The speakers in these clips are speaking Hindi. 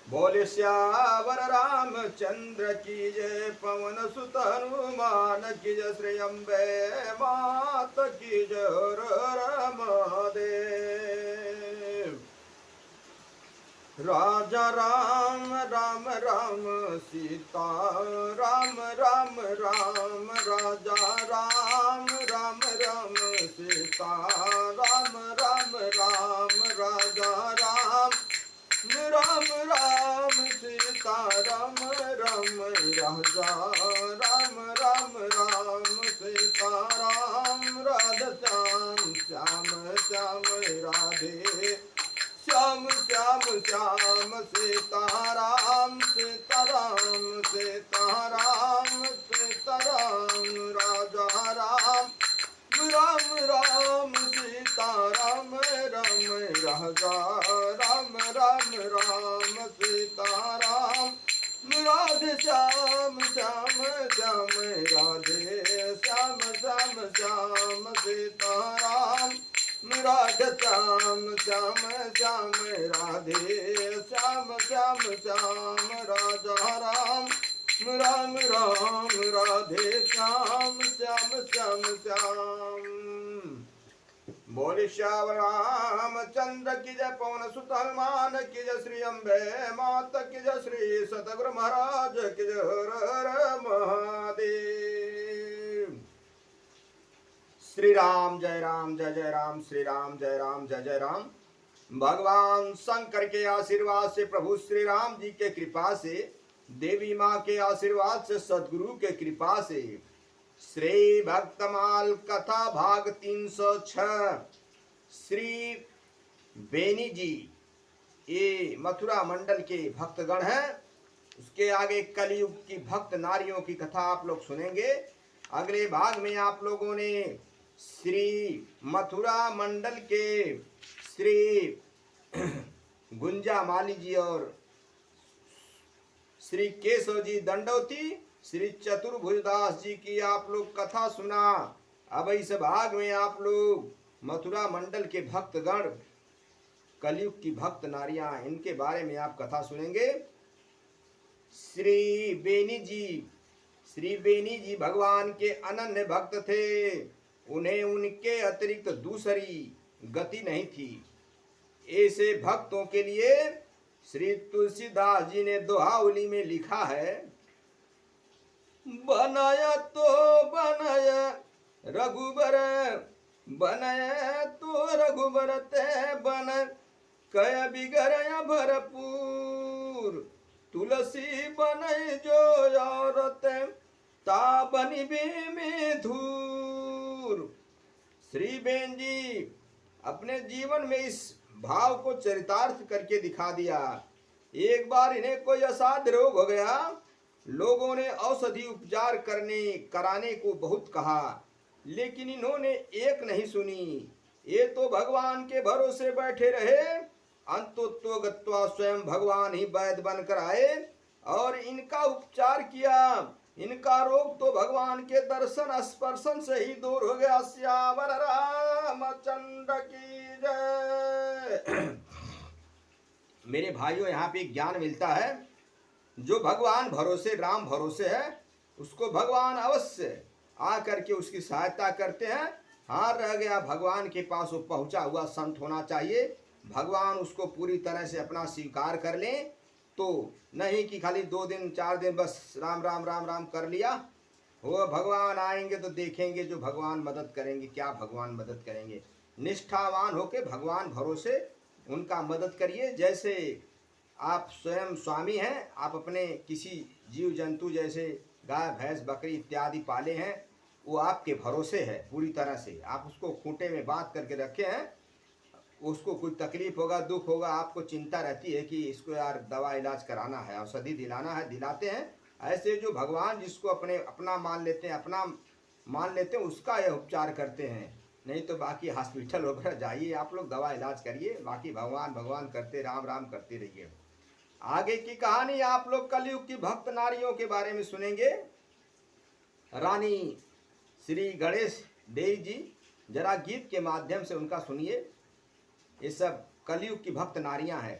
बोले श्यावर रामचंद्र की जय, पवन सुत हनुमान की जय, श्री अम्बे मात की जय, हर हर महादेव। राजा राम राम राम सीता राम राम राम, राजा राम राम राम सीता राम राम राम, राजा राम राम राम सीता राम राम, राजा राम राम राम सीता राम, राधा श्याम श्याम श्याम राधे श्याम श्याम श्याम सीताराम सीताराम सीताराम सीताराम, राजा राम राम राम सीताराम राम, राजा राम राम राम सीताराम, राधे श्याम श्याम श्याम राधे श्याम श्याम श्याम सीताराम, राधे श्याम श्याम श्याम राधे श्याम श्याम श्याम, राजा राम राम राम राधे श्याम श्याम श्याम श्याम। बोले श्यावर रामचंद्र की जय, पवन सुत हनुमान की जय, श्री अम्बे मात की जय, श्री सतगुरु महाराज की जय, हर हर महादेव। श्री राम जय राम जय जय राम, श्री राम जय राम जय जय राम। भगवान शंकर के आशीर्वाद से, प्रभु श्री राम जी के कृपा से, देवी माँ के आशीर्वाद से, सदगुरु के कृपा से, श्री भक्तमाल कथा भाग 306। श्री बेनी जी ये मथुरा मंडल के भक्तगण हैं। उसके आगे कलयुग की भक्त नारियों की कथा आप लोग सुनेंगे। अगले भाग में आप लोगों ने श्री मथुरा मंडल के श्री गुंजा माली जी और श्री केशव जी दंडौती, श्री चतुर्भुजदास जी की आप लोग कथा सुना। अब इस भाग में आप लोग मथुरा मंडल के भक्तगण, कलयुग की भक्त नारियां, इनके बारे में आप कथा सुनेंगे। श्री बेनी जी भगवान के अनन्य भक्त थे। उन्हें उनके अतिरिक्त दूसरी गति नहीं थी। ऐसे भक्तों के लिए श्री तुलसीदास जी ने दोहावली में लिखा है, बनाया तो बनाया रघुबर, बनाया तो रघुबर ते बन, कय बिगड़या भरपूर, तुलसी बनय जो औरत, ता बनी बे में धूर। श्री बेन जी अपने जीवन में इस भाव को चरितार्थ करके दिखा दिया। एक बार इन्हें कोई असाध्य रोग हो गया। लोगों ने औषधि उपचार कराने को बहुत कहा, लेकिन इन्होंने एक नहीं सुनी। ये तो भगवान के भरोसे बैठे रहे। अंतोत्तो गत्वा स्वयं भगवान ही वैद्य बनकर आए और इनका उपचार किया। इनका रोग तो भगवान के दर्शन स्पर्शन से ही दूर हो गया। श्यावर रामचंद्र की जय। मेरे भाइयों, यहाँ पे ज्ञान मिलता है। जो भगवान भरोसे, राम भरोसे है, उसको भगवान अवश्य आकर के उसकी सहायता करते हैं। हाँ, रह गया भगवान के पास वो पहुंचा हुआ संत होना चाहिए। भगवान उसको पूरी तरह से अपना स्वीकार कर लें, तो नहीं कि खाली 2 दिन 4 दिन बस राम राम राम राम कर लिया। वो भगवान आएंगे तो देखेंगे जो भगवान मदद करेंगे, क्या भगवान मदद करेंगे। निष्ठावान होके भगवान भरोसे उनका मदद करिए। जैसे आप स्वयं स्वामी हैं, आप अपने किसी जीव जंतु जैसे गाय भैंस बकरी इत्यादि पाले हैं, वो आपके भरोसे है पूरी तरह से। आप उसको खूंटे में बांध करके रखे हैं। उसको कोई तकलीफ होगा, दुख होगा, आपको चिंता रहती है कि इसको यार दवा इलाज कराना है, औषधि दिलाना है, दिलाते हैं। ऐसे जो भगवान जिसको अपना मान लेते हैं, उसका यह उपचार करते हैं। नहीं तो बाकी हॉस्पिटल वगैरह जाइए, आप लोग दवा इलाज करिए, बाकी भगवान भगवान करते राम राम करते रहिए। आगे की कहानी आप लोग कलयुग की भक्त नारियों के बारे में सुनेंगे। रानी श्री गणेश देवी जी, जरा गीत के माध्यम से उनका सुनिए। ये सब कलयुग की भक्त नारियां हैं।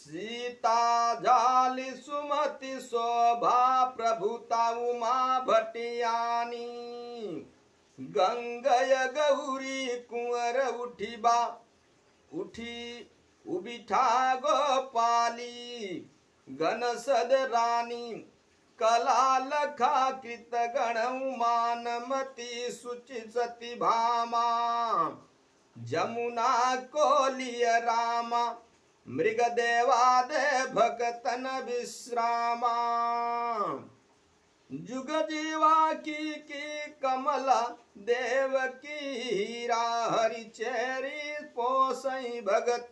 सीता जाली सुमति शोभा प्रभुता उमा भटियानी गंगय गौरी कुंवर उठी उबिठा गोपाली गणसद रानी कला लखा कृत गण मानमती सुचि सती भामा जमुना कोलिय रामा मृग देवादे भक्तन विश्रामा जुग जीवा की कमला देव की हीरा हरिचेरी पोसई भगत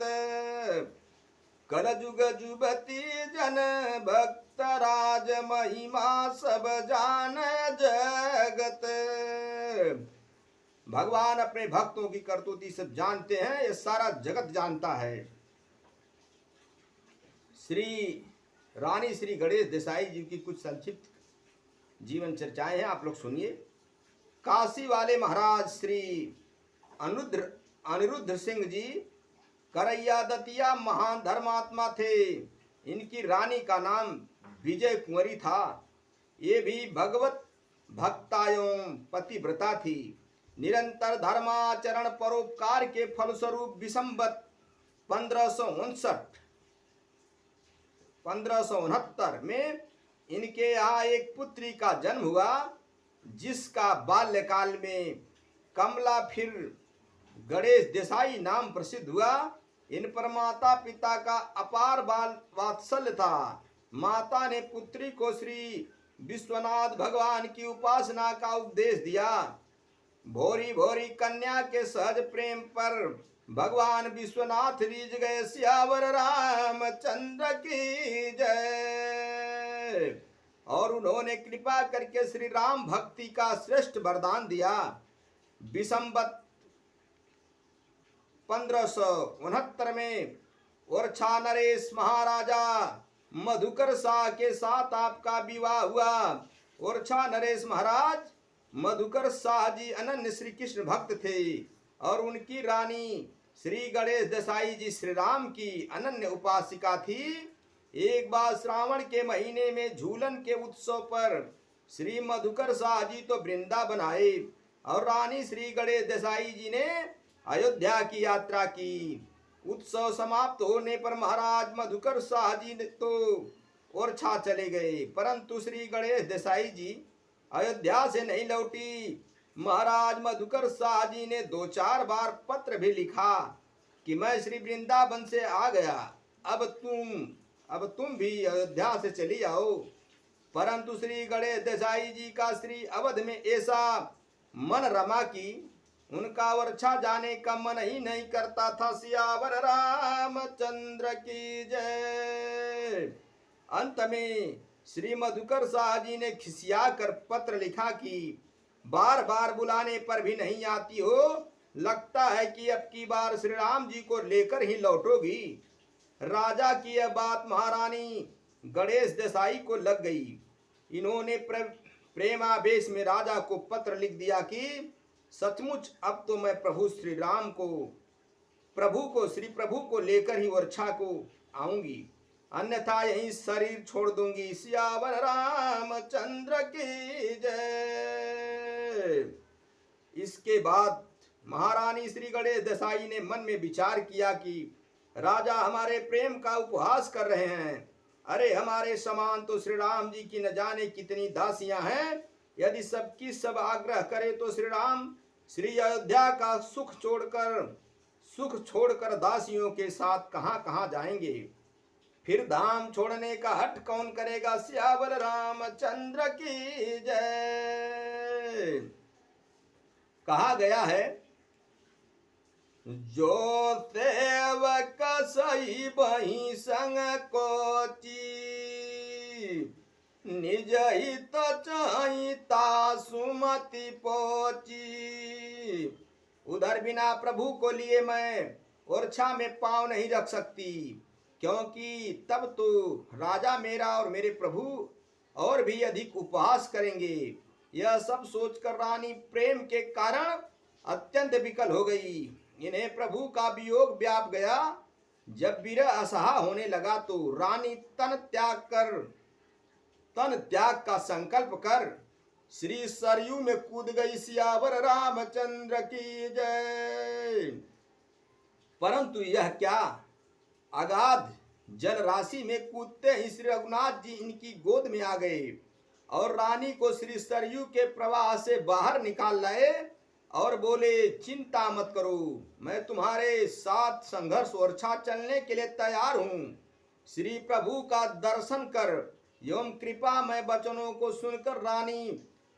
कर जुग जुबती जन भक्त राज महिमा सब जान जगत। भगवान अपने भक्तों की करतूती सब जानते हैं, ये सारा जगत जानता है। श्री रानी श्री गणेश देसाई जी की कुछ संक्षिप्त जीवन चर्चाएं हैं, आप लोग सुनिए। काशी वाले महाराज श्री अनिरुद्ध सिंह जी करैया दतिया महान धर्मात्मा थे। इनकी रानी का नाम विजय कुंवरी था। ये भी भगवत भक्तायों पतिव्रता थी। निरंतर धर्माचरण परोपकार के फलस्वरूप विसंवत 1569 में इनके यहाँ एक पुत्री का जन्म हुआ, जिसका बाल्यकाल में कमला फिर गणेश देसाई नाम प्रसिद्ध हुआ। इन पर माता पिता का अपार बाल वात्सल्य था। माता ने पुत्री को श्री विश्वनाथ भगवान की उपासना का उपदेश दिया। भोरी भोरी कन्या के सहज प्रेम पर भगवान विश्वनाथ रीझ गए। सियावर रामचंद्र की जय। और उन्होंने कृपा करके श्री राम भक्ति का श्रेष्ठ वरदान दिया। विसंवत 1569 में ओरछा नरेश महाराजा मधुकर शाह के साथ आपका विवाह हुआ। ओरछा नरेश महाराज मधुकर शाह जी अनन्य श्री कृष्ण भक्त थे और उनकी रानी श्री गणेश देसाई जी श्री राम की अनन्य उपासिका थी। एक बार श्रावण के महीने में झूलन के उत्सव पर श्री मधुकर शाह जी तो वृंदावन आए और रानी श्री गणेश देसाई जी ने अयोध्या की यात्रा की। उत्सव समाप्त होने पर महाराज मधुकर शाह जी तो ओरछा चले गए, परंतु श्री गणेश देसाई जी अयोध्या से नहीं लौटी। महाराज मधुकर शाह जी ने 2-4 बार पत्र भी लिखा कि मैं श्री वृंदावन से आ गया, अब तुम भी अयोध्या से चली आओ। परंतु श्री गणेश देसाई जी का श्री अवध में ऐसा मन रमा कि उनका ओरछा जाने का मन ही नहीं करता था। सियावर रामचंद्र की जय। अंत में श्री मधुकर शाह जी ने खिसिया कर पत्र लिखा कि बार बार बुलाने पर भी नहीं आती हो, लगता है कि अब की बार श्री राम जी को लेकर ही लौटोगी। राजा की यह बात महारानी गणेश देसाई को लग गई। इन्होंने प्रेमावेश में राजा को पत्र लिख दिया कि सचमुच अब तो मैं श्री प्रभु को लेकर ही ओरछा को आऊंगी, अन्यथा यही शरीर छोड़ दूंगी। सियावर रामचंद्र की जय। इसके बाद महारानी श्री गणेश देसाई ने मन में विचार किया कि राजा हमारे प्रेम का उपहास कर रहे हैं। अरे हमारे समान तो श्री राम जी की न जाने कितनी दासियां हैं। यदि सबकी सब आग्रह करे तो श्री राम श्री अयोध्या का सुख छोड़कर दासियों के साथ कहां कहां जाएंगे। फिर धाम छोड़ने का हट कौन करेगा। सियावर रामचंद्र की जय। कहा गया है, जो सेवक सही बही संग कोची, निज हित चाहिता सुमति पोची। उधर बिना प्रभु को लिए मैं ओरछा में पांव नहीं रख सकती, क्योंकि तब तो राजा मेरा और मेरे प्रभु और भी अधिक उपहास करेंगे। यह सब सोचकर रानी प्रेम के कारण अत्यंत विकल हो गई। इन्हें प्रभु का वियोग व्याप गया। जब विरह असहा होने लगा तो रानी तन त्याग का संकल्प कर श्री सरयू में कूद गई। सियावर रामचंद्र की जय। परंतु यह क्या, अगाध जल राशि में कूदते ही श्री रघुनाथ जी इनकी गोद में आ गए और रानी को श्री सरयू के प्रवाह से बाहर निकाल लाए और बोले, चिंता मत करो, मैं तुम्हारे साथ संघर्ष ओरछा चलने के लिए तैयार हूं। श्री प्रभु का दर्शन कर एवं कृपा में वचनों को सुनकर रानी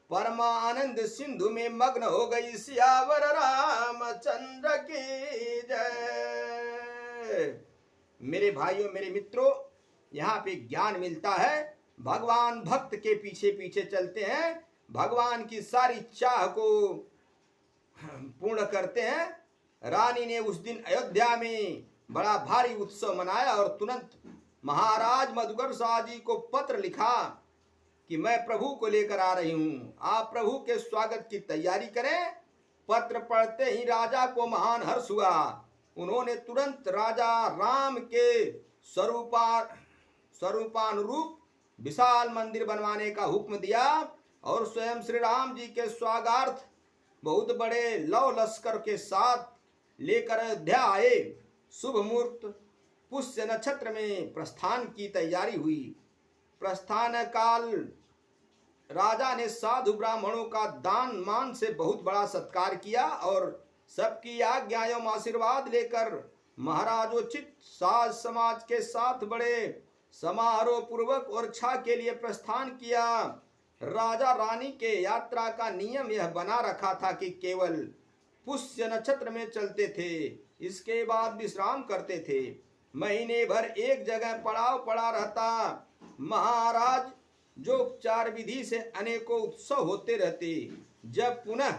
परमानंद सिंधु में मग्न हो गई। सियावर रामचंद्र की जय। मेरे भाइयों, मेरे मित्रों, यहाँ पे ज्ञान मिलता है। भगवान भक्त के पीछे पीछे चलते हैं, भगवान की सारी चाह को पूर्ण करते हैं। रानी ने उस दिन अयोध्या में बड़ा भारी उत्सव मनाया और तुरंत महाराज मधुकर शाह जी को पत्र लिखा कि मैं प्रभु को लेकर आ रही हूं, आप प्रभु के स्वागत की तैयारी करें। पत्र पढ़ते ही राजा को महान हर्ष हुआ। उन्होंने तुरंत राजा राम के स्वरूपानुरूप विशाल मंदिर बनवाने का हुक्म दिया और स्वयं श्री राम जी के स्वागतार्थ बहुत बड़े लव लश्कर के साथ लेकर अयोध्या आए। शुभ मुहूर्त पुष्य नक्षत्र में प्रस्थान की तैयारी हुई। प्रस्थान काल राजा ने साधु ब्राह्मणों का दान मान से बहुत बड़ा सत्कार किया और सबकी आज्ञा एवं आशीर्वाद लेकर महाराजोचित साज समाज के साथ बड़े समारोह पूर्वक ओरछा के लिए प्रस्थान किया। राजा रानी के यात्रा का नियम यह बना रखा था कि केवल पुष्य नक्षत्र में चलते थे, इसके बाद विश्राम करते थे। महीने भर एक जगह पड़ाव पड़ा रहता। महाराज जोपचार विधि से अनेकों उत्सव होते रहते। जब पुनः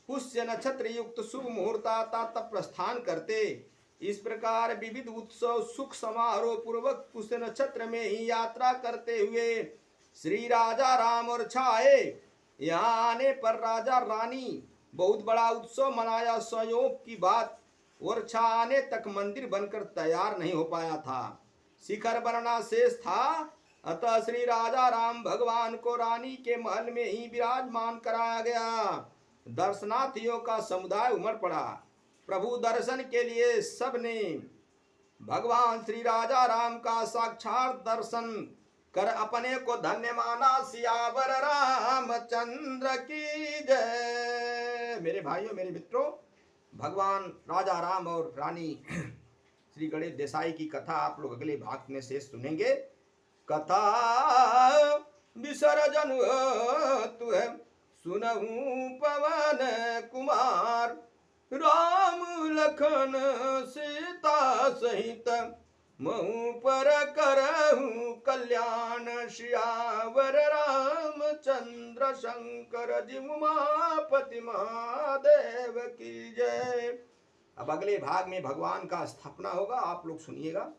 पुष्य नक्षत्र युक्त शुभ मुहूर्त आता तब प्रस्थान करते। इस प्रकार विविध उत्सव सुख समारोह पूर्वक पुष्य नक्षत्र में ही यात्रा करते हुए श्री राजा राम ओरछा आए। यहाँ आने पर राजा रानी बहुत बड़ा उत्सव मनाया। संयोग की बात, ओरछा आने तक मंदिर बनकर तैयार नहीं हो पाया था, शिखर बनना शेष था। अतः श्री राजा राम भगवान को रानी के महल में ही विराजमान कराया गया। दर्शनार्थियों का समुदाय उमड़ पड़ा। प्रभु दर्शन के लिए सबने भगवान श्री राजा राम का साक्षात दर्शन कर अपने को धन्य माना। सियावर रामचंद्र की जय। मेरे भाइयों, मेरे मित्रों, भगवान राजा राम और रानी श्री गणेश देसाई की कथा आप लोग अगले भाग में से सुनेंगे। कथा विसर्जन तुह सुनहु पवन कुमार, राम लखन सीता सहित महु पर करहु कल्याण। श्यावर रामचंद्र शंकर जी उमापति महादेव की जय। अब अगले भाग में भगवान का स्थापना होगा, आप लोग सुनिएगा।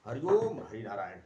हरिओम, हरि नारायण।